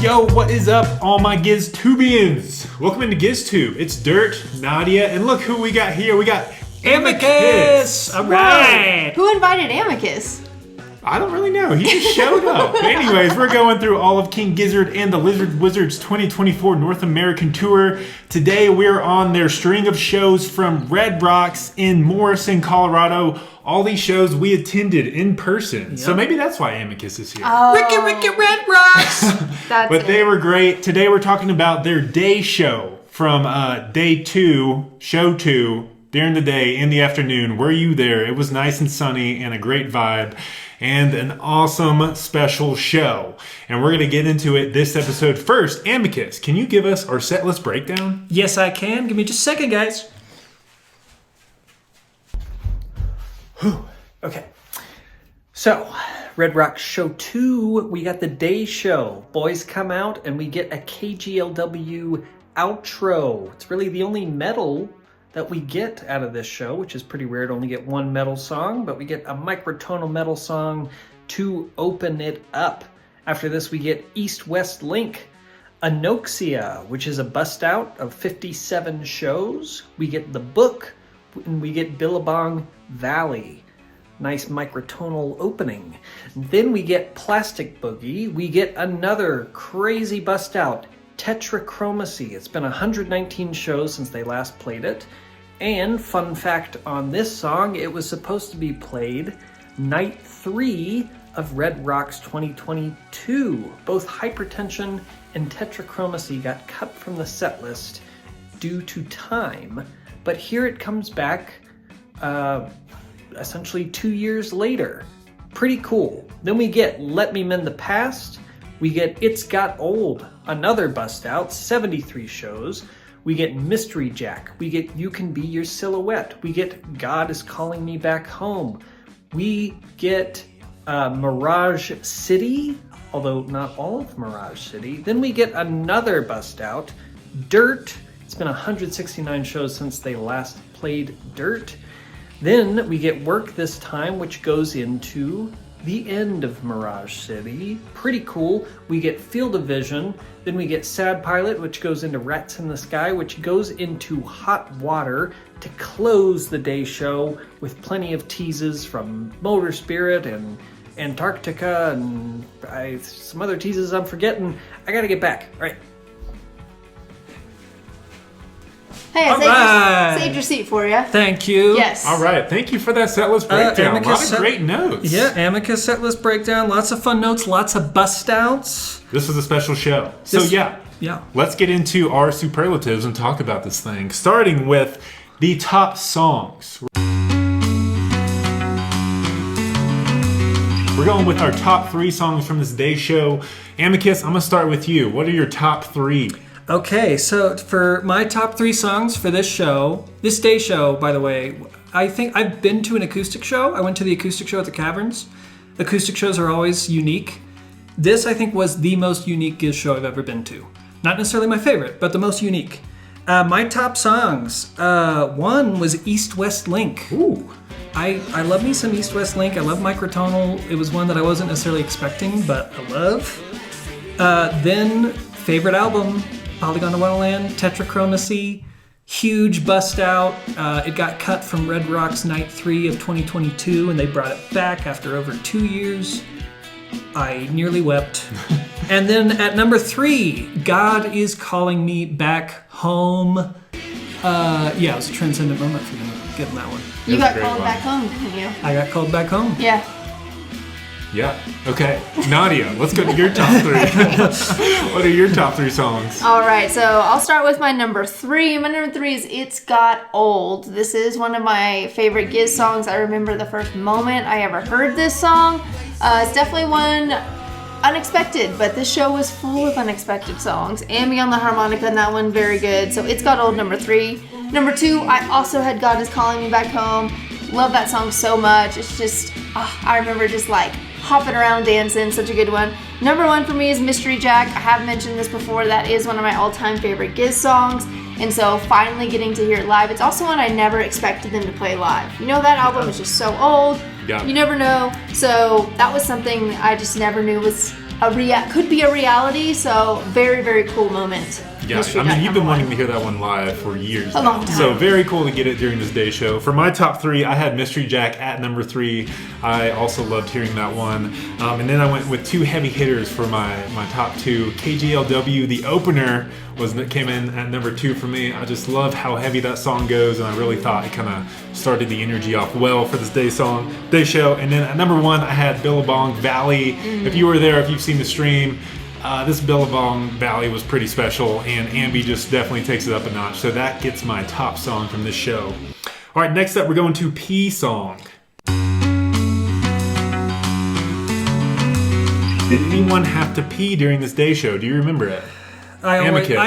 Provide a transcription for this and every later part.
Yo, what is up, all my GizTubians? Welcome into GizTube. It's Dirt Nadia, and look who we got here. We got Amicus. All right. Who invited Amicus? I don't really know. He just showed up. But anyways, we're going through all of King Gizzard and the Lizard Wizards 2024 North American Tour. Today, we're on their string of shows from Red Rocks in Morrison, Colorado. All these shows we attended in person. Yep. So maybe that's why Amicus is here. Oh. Ricky Red Rocks! But they were great. Today, we're talking about their day show from day 2, show 2, during the day, in the afternoon. Were you there? It was nice and sunny and a great vibe. And an awesome special show. And we're going to get into it this episode. First, Amicus, can you give us our set list breakdown? Yes, I can. Give me just a second, guys. Whew. Okay. So, Red Rocks Show 2, we got the day show. Boys come out and we get a KGLW outro. It's really the only metal that we get out of this show, which is pretty rare to only get one metal song, but we get a microtonal metal song to open it up. After this, we get East-West Link, Anoxia, which is a bust out of 57 shows. We get The Book, and we get Billabong Valley. Nice microtonal opening. Then we get Plastic Boogie. We get another crazy bust out, Tetrachromacy. It's been 119 shows since they last played it. And fun fact on this song, it was supposed to be played night 3 of Red Rocks 2022. Both Hypertension and Tetrachromacy got cut from the set list due to time. But here it comes back essentially 2 years later. Pretty cool. Then we get Let Me Mend the Past. We get It's Got Old, another bust out, 73 shows. We get Mystery Jack. We get You Can Be Your Silhouette. We get God Is Calling Me Back Home. We get Mirage City, although not all of Mirage City. Then we get another bust out, Dirt. It's been 169 shows since they last played Dirt. Then we get Work This Time, which goes into the end of Mirage City. Pretty cool. We get Field of Vision. Then we get Sad Pilot, which goes into Rats in the Sky, which goes into Hot Water to close the day show with plenty of teases from Motor Spirit and Antarctica and some other teases I'm forgetting. I gotta get back. All right. Hey, I saved your seat for you. Thank you. Yes. All right. Thank you for that set list breakdown. A lot of great notes. Yeah, Amicus set list breakdown. Lots of fun notes. Lots of bust outs. This was a special show. Yeah. Let's get into our superlatives and talk about this thing. Starting with the top songs. We're going with our top 3 songs from this day show. Amicus, I'm going to start with you. What are your top 3? Okay, so for my top 3 songs for this show, this day show, by the way, I think I've been to an acoustic show. I went to the acoustic show at the Caverns. Acoustic shows are always unique. This, I think, was the most unique Giz show I've ever been to. Not necessarily my favorite, but the most unique. My top songs, one was East-West Link. Ooh. I love me some East-West Link. I love microtonal. It was one that I wasn't necessarily expecting, but I love. Then, favorite album, Polygon to Wonderland, Tetrachromacy, huge bust out. It got cut from Red Rocks Night 3 of 2022, and they brought it back after over 2 years. I nearly wept. And then at number 3, God Is Calling Me Back Home. It was a transcendent moment for me getting that one. You got called back home, didn't you? I got called back home. Yeah. Yeah. Okay. Nadia, let's go to your top 3. What are your top 3 songs? All right. So I'll start with my number 3. My number 3 is It's Got Old. This is one of my favorite Giz songs. I remember the first moment I ever heard this song. It's definitely one unexpected, but this show was full of unexpected songs. Amy on the harmonica and that one, very good. So It's Got Old, number 3. Number 2, I also had God Is Calling Me Back Home. Love that song so much. It's just, I remember just like hopping around dancing, such a good one. Number 1 for me is Mystery Jack. I have mentioned this before. That is one of my all-time favorite Giz songs. And so finally getting to hear it live. It's also one I never expected them to play live. You know, that album is just so old. Yeah. You never know. So that was something I just never knew was could be a reality. So very, very cool moment. Yeah, I mean, you've been wanting to hear that one live for years. A long time. So very cool to get it during this day show. For my top 3, I had Mystery Jack at number 3. I also loved hearing that one. And then I went with 2 heavy hitters for my top 2. KGLW, the opener, came in at number 2 for me. I just love how heavy that song goes, and I really thought it kind of started the energy off well for this day show. And then at number 1, I had Billabong Valley. If you were there, if you've seen the stream, this Billabong Valley was pretty special, and Ambi just definitely takes it up a notch. So that gets my top song from this show. All right, next up we're going to P Song. Did anyone have to pee during this day show? Do you remember it? I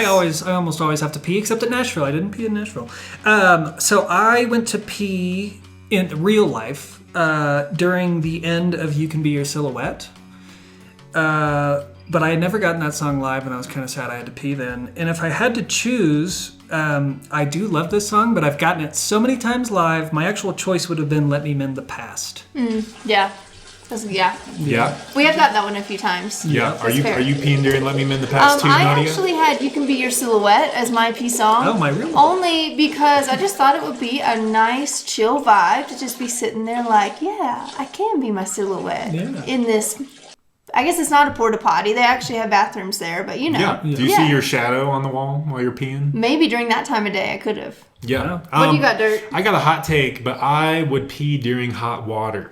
almost always have to pee, except at Nashville. I didn't pee in Nashville. So I went to pee in real life during the end of You Can Be Your Silhouette. But I had never gotten that song live, and I was kind of sad I had to pee then. And if I had to choose, I do love this song, but I've gotten it so many times live, my actual choice would have been Let Me Mend the Past. Yeah. Yeah. We have gotten that one a few times. Yeah. Are you peeing during Let Me Mend the Past too, I Nadia? actually had You Can Be Your Silhouette as my P song. Oh, my real one. Only because I just thought it would be a nice, chill vibe to just be sitting there like, yeah, I can be my silhouette in this. I guess it's not a porta potty. They actually have bathrooms there, but you know. Yeah. Do you see your shadow on the wall while you're peeing? Maybe during that time of day I could have. Yeah. What do you got, Dirt? I got a hot take, but I would pee during hot water.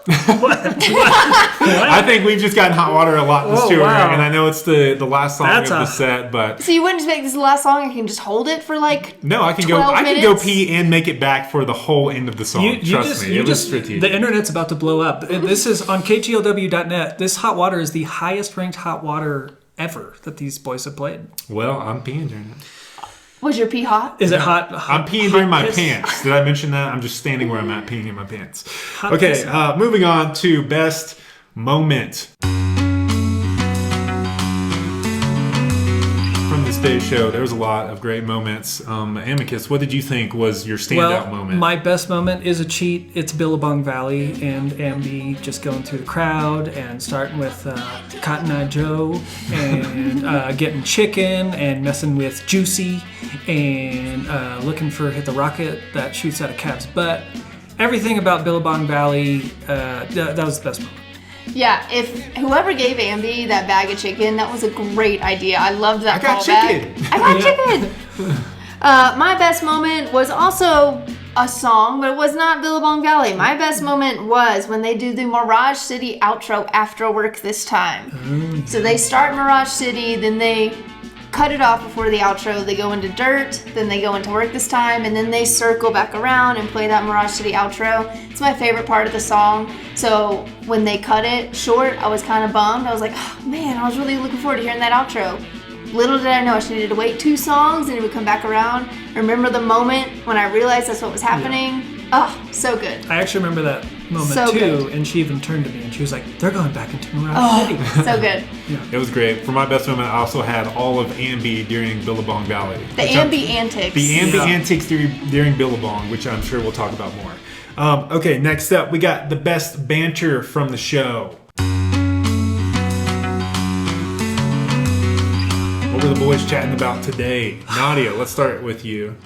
What? I think we've just gotten hot water a lot this tour, wow. and I know it's the last song of the set, but So you wouldn't just make this the last song? I can just hold it for like no, I can 12 go minutes? pee and make it back for the whole end of the song. Trust me, it was strategic. The internet's about to blow up. This is on KGLW.net. This hot water is the highest ranked hot water ever that these boys have played. Well, I'm peeing during it. Was your pee hot? Is it hot? I'm peeing during my pants. Did I mention that? I'm just standing where I'm at, peeing in my pants. Okay, moving on to best moment from this day's show. There was a lot of great moments. Amicus, what did you think was your standout moment? My best moment is a cheat. It's Billabong Valley and Ambi just going through the crowd and starting with Cotton Eye Joe and getting chicken and messing with Juicy and looking for Hit the Rocket that shoots out of Cap's butt. Everything about Billabong Valley, that was the best moment. Yeah, if whoever gave Ambi that bag of chicken, that was a great idea. I loved that callback. I got chicken! My best moment was also a song, but it was not Billabong Valley. My best moment was when they do the Mirage City outro after work this time. So they start Mirage City, then they cut it off before the outro. They go into Dirt, then they go into work this time, and then they circle back around and play that Mirage City outro. It's my favorite part of the song. So when they cut it short, I was kind of bummed. I was like, oh, man, I was really looking forward to hearing that outro. Little did I know I just needed to wait 2 songs and it would come back around. Remember the moment when I realized that's what was happening? Oh, so good. I actually remember that moment So too, good. and she even turned to me and she was like, they're going back into Mirage City. So good. It was great. For my best moment, I also had all of Ambi during Billabong Valley. The Ambi antics. The Ambi antics during Billabong, which I'm sure we'll talk about more. Okay, next up, we got the best banter from the show. What were the boys chatting about today? Nadia, let's start with you.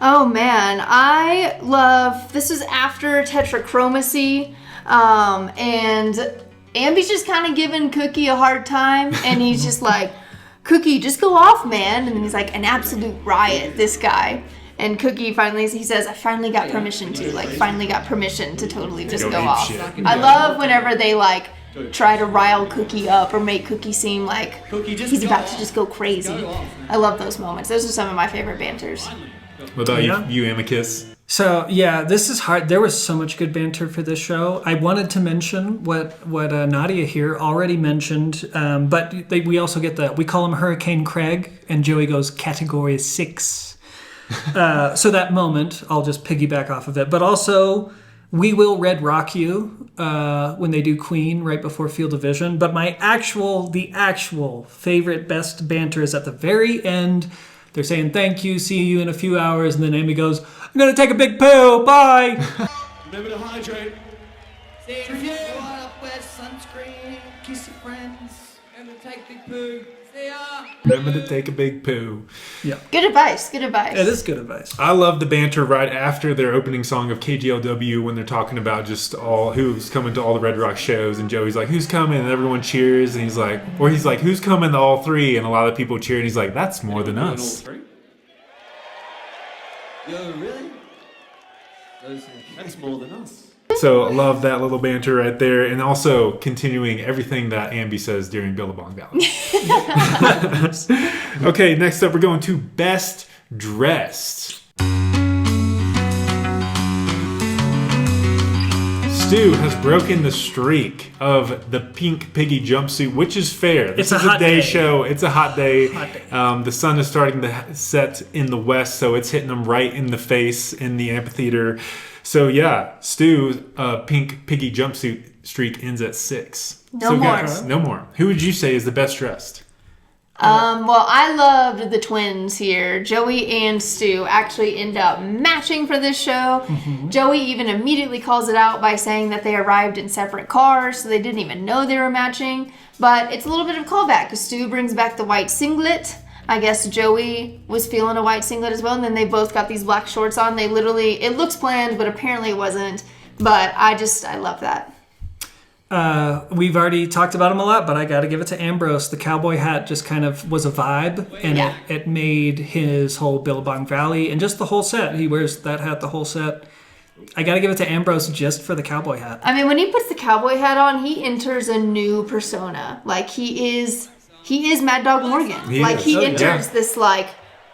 Oh man, I love, this is after Tetrachromacy, and Ambi's just kind of giving Cookie a hard time, and he's just like, Cookie, just go off, man. And then he's like, an absolute riot, this guy. And Cookie finally, he says, I finally got permission to totally just go off. shit. I love whenever they like try to rile Cookie up or make Cookie seem like he's about to just go crazy. I love those moments. Those are some of my favorite banters. What about you, Amicus? So yeah, this is hard. There was so much good banter for this show. I wanted to mention what Nadia here already mentioned, but we also get we call him Hurricane Craig, and Joey goes Category 6. So that moment, I'll just piggyback off of it. But also, We Will Red Rock You when they do Queen right before Field of Vision. But the actual favorite best banter is at the very end. They're saying thank you, see you in a few hours, and then Amy goes, I'm gonna take a big poo, bye! Remember to hydrate. Review. Go up, wear sunscreen, kiss your friends, and take big poo. See ya. Remember to take a big poo. Yeah. Good advice. Good advice. It is good advice. I love the banter right after their opening song of KGLW when they're talking about just all who's coming to all the Red Rock shows, and Joey's like, "Who's coming?" and everyone cheers, and he's like, "Who's coming to all three?" and a lot of people cheer, and he's like, "That's more than us." Yo, really? That's more than us. So I love that little banter right there, and also continuing everything that Ambi says during Billabong Valley. Okay, next up we're going to Best Dressed. Stu has broken the streak of the pink piggy jumpsuit, which is fair. This It's is a hot day day. show. It's a hot day. Hot day. The sun is starting to set in the west, so it's hitting them right in the face in the amphitheater. So yeah, Stu's pink piggy jumpsuit streak ends at 6. No so more. Guys, no more. Who would you say is the best dressed? Well, I loved the twins here. Joey and Stu actually end up matching for this show. Joey even immediately calls it out by saying that they arrived in separate cars, so they didn't even know they were matching. But it's a little bit of a callback because Stu brings back the white singlet. I guess Joey was feeling a white singlet as well, and then they both got these black shorts on. They literally, it looks planned, but apparently it wasn't. But I love that. We've already talked about him a lot, but I got to give it to Ambrose. The cowboy hat just kind of was a vibe, and Yeah. it made his whole Billabong Valley and just the whole set. He wears that hat the whole set. I got to give it to Ambrose just for the cowboy hat. I mean, when he puts the cowboy hat on, he enters a new persona. Like, he is Mad Dog Morgan. He Like, is. he Oh, yeah. enters this, like,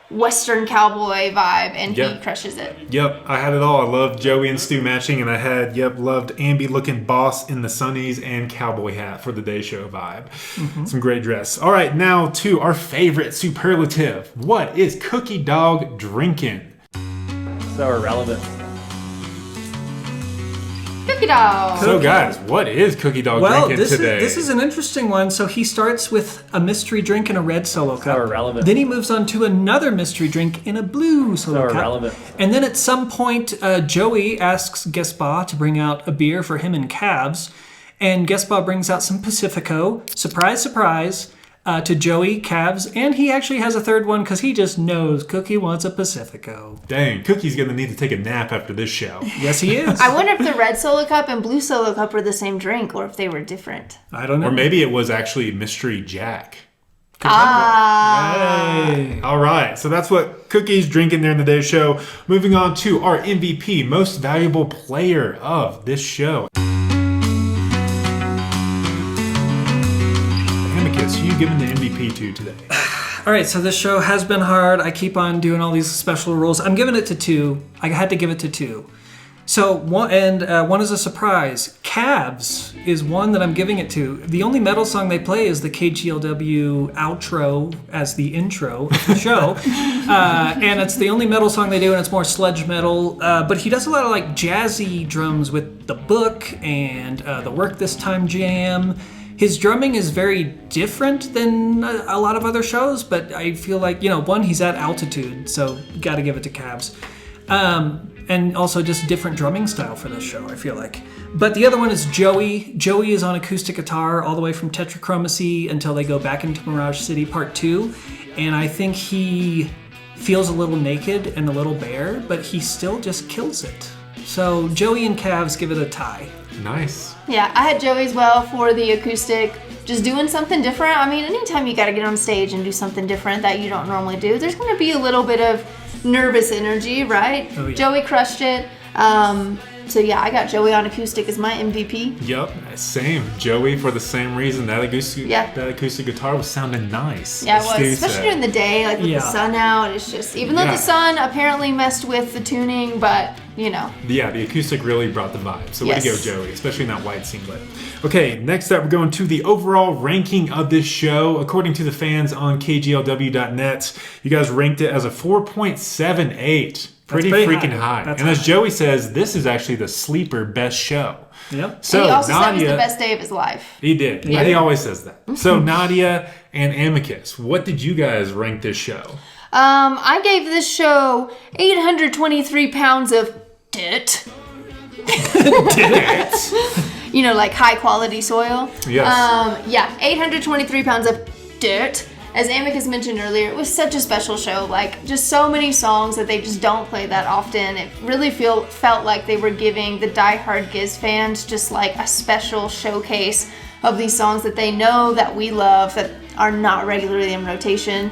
Western cowboy vibe, and Yeah. he crushes it. Yep, I had it all. I loved Joey and Stu matching, and I had, loved Ambi looking boss in the sunnies and cowboy hat for the day show vibe. Some great dress. All right, now to our favorite superlative. What is Cookie Dog drinking? So irrelevant. Cookie Dog. So guys, what is Cookie Dog Well, drinking today? this is an interesting one. So he starts with a mystery drink in a red solo cup. irrelevant. Then he moves on to another mystery drink in a blue solo cup. irrelevant. And then at some point, Joey asks Gaspar to bring out a beer for him and Cabs. And Gaspar brings out some Pacifico. Surprise, surprise. To Joey, Cabs, and he actually has a third one because he just knows Cookie wants a Pacifico. Dang, Cookie's gonna need to take a nap after this show. Yes, he is. I wonder if the red solo cup and blue solo cup were the same drink, or if they were different. I don't know. Or maybe it was actually Mystery Jack. Hey. All right, so that's what Cookie's drinking there in the day show. Moving on to our MVP, most valuable player of this show. Amicus, who you giving the MVP to today? All right, so this show has been hard. I keep on doing all these special rules. I'm giving it to 2. I had to give it to 2. So one is a surprise. Cabs is one that I'm giving it to. The only metal song they play is the KGLW outro as the intro of the show, and it's the only metal song they do, and it's more sludge metal. But he does a lot of like jazzy drums with the book and the Work This Time jam. His drumming is very different than a lot of other shows, but I feel like, one, he's at altitude, so got to give it to Cabs. And also just different drumming style for this show, I feel like. But the other one is Joey. Joey is on acoustic guitar all the way from Tetrachromacy until they go back into Mirage City Part 2. And I think he feels a little naked and a little bare, but he still just kills it. So Joey and Cabs give it a tie. Nice. Yeah, I had Joey as well for the acoustic. Just doing something different. I mean, anytime you got to get on stage and do something different that you don't normally do, there's going to be a little bit of nervous energy, right? Oh, yeah. Joey crushed it. So yeah, I got Joey on acoustic as my MVP. Yep, same. Joey for the same reason. That acoustic, Yeah. that acoustic guitar was sounding nice. Yeah, it as was. Stu Especially said. during the day, like with Yeah. the sun out. It's just, even though Yeah. the sun apparently messed with the tuning, but, Yeah, the acoustic really brought the vibe. So way to go, Yes. Joey, especially in that white singlet. Okay, next up, we're going to the overall ranking of this show. According to the fans on KGLW.net, you guys ranked it as a 4.78. Pretty pretty freaking high. That's and as high. Joey says, this is actually the sleeper best show. Yep. So he also said it was Nadia, the best day of his life. he did. Yeah. He always says that. So Nadia and Amicus, what did you guys rank this show? I gave this show 823 pounds of dirt. like high quality soil. Yes. Yeah, 823 pounds of dirt. As Amick has mentioned earlier, it was such a special show. Like, just so many songs that they just don't play that often. It really felt like they were giving the diehard Giz fans just like a special showcase of these songs that they know that we love that are not regularly in rotation.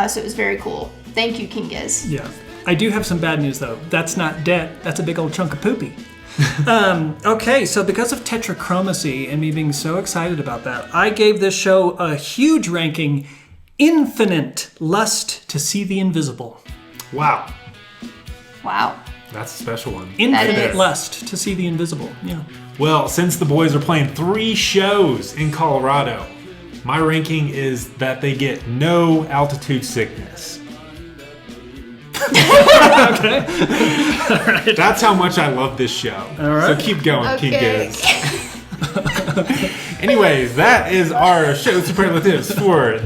So it was very cool. Thank you, King Giz. Yeah. I do have some bad news, though. That's not debt. That's a big old chunk of poopy. Okay, so because of tetrachromacy and me being so excited about that, I gave this show a huge ranking. Infinite lust to see the invisible. Wow. Wow. That's a special one. Infinite lust to see the invisible. Yeah. Well, since the boys are playing 3 shows in Colorado, my ranking is that they get no altitude sickness. Okay. All right. That's how much I love this show. All right. So keep going, Okay. King Giz. Anyways, that is our show superlatives for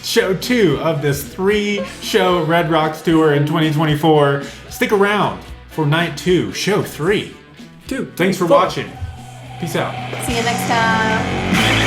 show 2 of this 3-show Red Rocks tour in 2024. Stick around for night 2, show 3. Dude, Thanks for watching. Peace out. See you next time.